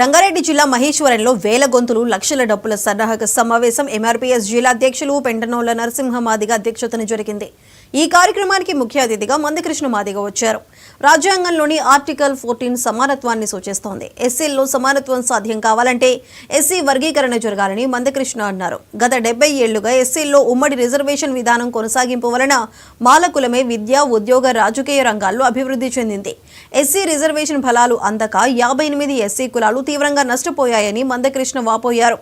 రంగారెడ్డి జిల్లా మహేశ్వరంలో వేల గొంతులు లక్షల డబ్బుల సన్నాహక సమావేశం ఎంఆర్పీఎస్ జిల్లా అధ్యక్షులు పెంటనోళ్ల నరసింహ మాదిగ అధ్యక్షతన జరిగింది. ఈ కార్యక్రమానికి ముఖ్య అతిథిగా మందకృష్ణ మాదిగ వచ్చారు. రాజ్యాంగంలోని ఆర్టికల్ 14 సమానత్వాన్ని సూచిస్తోంది. ఎస్సీల్లో సమానత్వం సాధ్యం కావాలంటే ఎస్సీ వర్గీకరణ జరగాలని మందకృష్ణ అన్నారు. గత 70 ఏళ్లుగా ఎస్సీల్లో ఉమ్మడి రిజర్వేషన్ విధానం కొనసాగింపు వలన మాలకులమే విద్య, ఉద్యోగ, రాజకీయ రంగాల్లో అభివృద్ధి చెందింది. ఎస్సీ రిజర్వేషన్ ఫలాలు అందక 58 ఎస్సీ కులాలు తీవ్రంగా నష్టపోయాయని మందకృష్ణ వాపోయారు.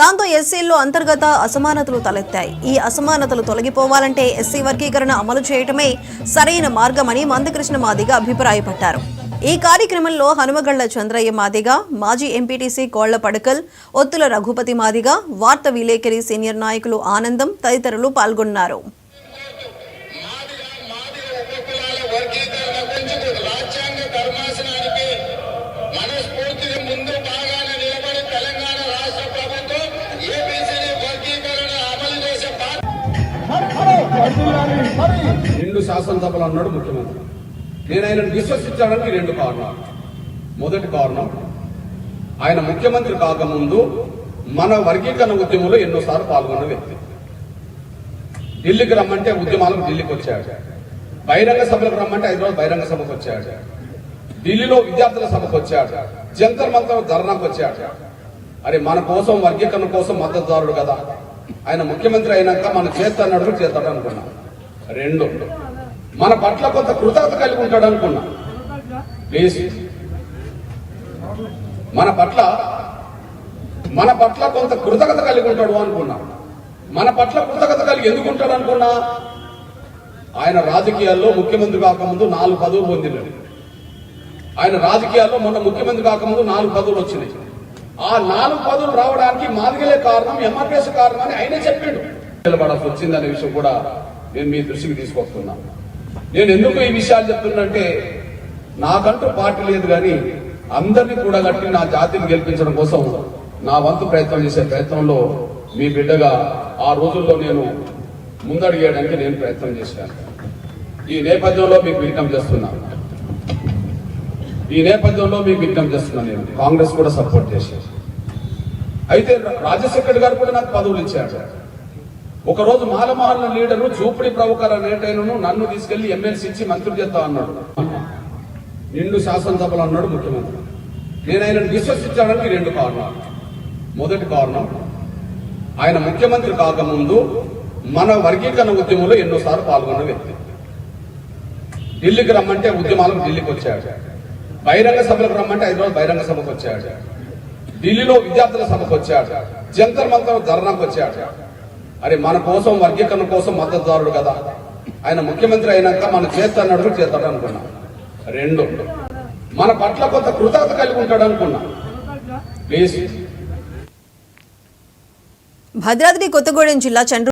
దాంతో ఎస్సీల్లో అంతర్గత అసమానతలు తలెత్తాయి. ఈ అసమానతలు తొలగిపోవాలంటే ఎస్సీ వర్గీకరణ అమలు చేయటమే సరైన మార్గమని మందకృష్ణ మాదిగ అభిప్రాయపడ్డారు. ఈ కార్యక్రమంలో హనుమగళ్ల చంద్రయ్య మాదిగ, మాజీ ఎంపీటీసీ కోళ్ల పడకల్, ఒత్తుల రఘుపతి మాదిగ, వార్త విలేకరి సీనియర్ నాయకులు ఆనందం తదితరులు పాల్గొన్నారు. రెండు శాసనసభలు అన్నాడు ముఖ్యమంత్రి. నేను ఆయనను విశ్వసించడానికి 2 కారణాలు. మొదటి కారణం, ఆయన ముఖ్యమంత్రి కాకముందు మన వర్గీకరణ ఉద్యమంలో ఎన్నోసార్లు పాల్గొన్న వ్యక్తి. ఢిల్లీకి రమ్మంటే ఉద్యమాలకు ఢిల్లీకి వచ్చాడు. బహిరంగ సభలకు రమ్మంటే హైదరాబాద్ బహిరంగ సభకు వచ్చాడు. ఢిల్లీలో విద్యార్థుల సభకు వచ్చాడు. జంతర్ మంతర్ ధర్నాకు వచ్చాడు. అరే, మన కోసం వర్గీకరణ కోసం మద్దతుదారుడు కదా, ఆయన ముఖ్యమంత్రి అయినాక మన చేస్తాడు అనుకున్నా. 2, మన పట్ల కొంత కృతజ్ఞత కలిగి ఉంటాడు అనుకున్నా. ప్లీజ్, మన పట్ల కొంత కృతజ్ఞత కలిగి ఉంటాడు అనుకున్నా. మన పట్ల కృతజ్ఞత కలిగి ఎందుకు ఉంటాడు అనుకున్నా? ఆయన రాజకీయాల్లో ముఖ్యమంత్రి కాకముందు 4 పదవులు పొందినాడు. ఆయన రాజకీయాల్లో మొన్న ముఖ్యమంత్రి కాకముందు 4 పదవులు వచ్చినాయి. ఆ 4 పదవులు రావడానికి మాదిగలే కారణం, ఎంఆర్పీఎస్ కారణం అని ఆయనే చెప్పిండు. నిలబడాల్సి వచ్చిందనే విషయం కూడా నేను మీ దృష్టికి తీసుకొస్తున్నా. నేను ఎందుకు ఈ విషయాలు చెప్తున్నంటే, నాకంటూ పార్టీ లేదు, కానీ అందరినీ కూడా కట్టి నా జాతిని గెలిపించడం కోసం నా వంతు ప్రయత్నం చేసే ప్రయత్నంలో మీ బిడ్డగా ఆ రోజుల్లో నేను ముందడిగేయడానికి నేను ప్రయత్నం చేశాను. ఈ నేపథ్యంలో మీకు విజ్ఞప్తి చేస్తున్నా. నేను కాంగ్రెస్ కూడా సపోర్ట్ చేశాను. అయితే రాజశేఖర్ గారు కూడా నాకు పదవులు ఇచ్చాడు. ఒకరోజు మాలమహల్ లీడరు చూపుడి ప్రవకర నేటైనను నన్ను తీసుకెళ్లి ఎమ్మెల్సీ ఇచ్చి మంత్రి చేస్తా అన్నాడు. 2 శాసనసభలు అన్నాడు ముఖ్యమంత్రి. నేను ఆయనను విశ్వసించడానికి 2 కారణాలు. మొదటి కారణం, ఆయన ముఖ్యమంత్రి కాకముందు మన వర్గీకరణ ఉద్యమంలో ఎన్నోసార్లు పాల్గొన్న వ్యక్తి. ఢిల్లీకి రమ్మంటే ఉద్యమాలకు ఢిల్లీకి వచ్చాడు. బహిరంగ సభలకు రమ్మంటే హైదరాబాద్ బహిరంగ సభకు వచ్చాడు. ఢిల్లీలో విద్యార్థుల సభకు వచ్చాడు. జంతర్ మంతర్ ధర్నాకు వచ్చాడు. అరే, మన కోసం వర్గీకరణ కోసం మద్దతుదారుడు కదా, ఆయన ముఖ్యమంత్రి అయినాక మన చేస్తాడు అనుకున్నా. 2, మన పట్ల కొంత కృతజ్ఞత కలిగి ఉంటాడు అనుకున్నా. ప్లీజ్. భద్రాద్రి కొత్తగూడెం జిల్లా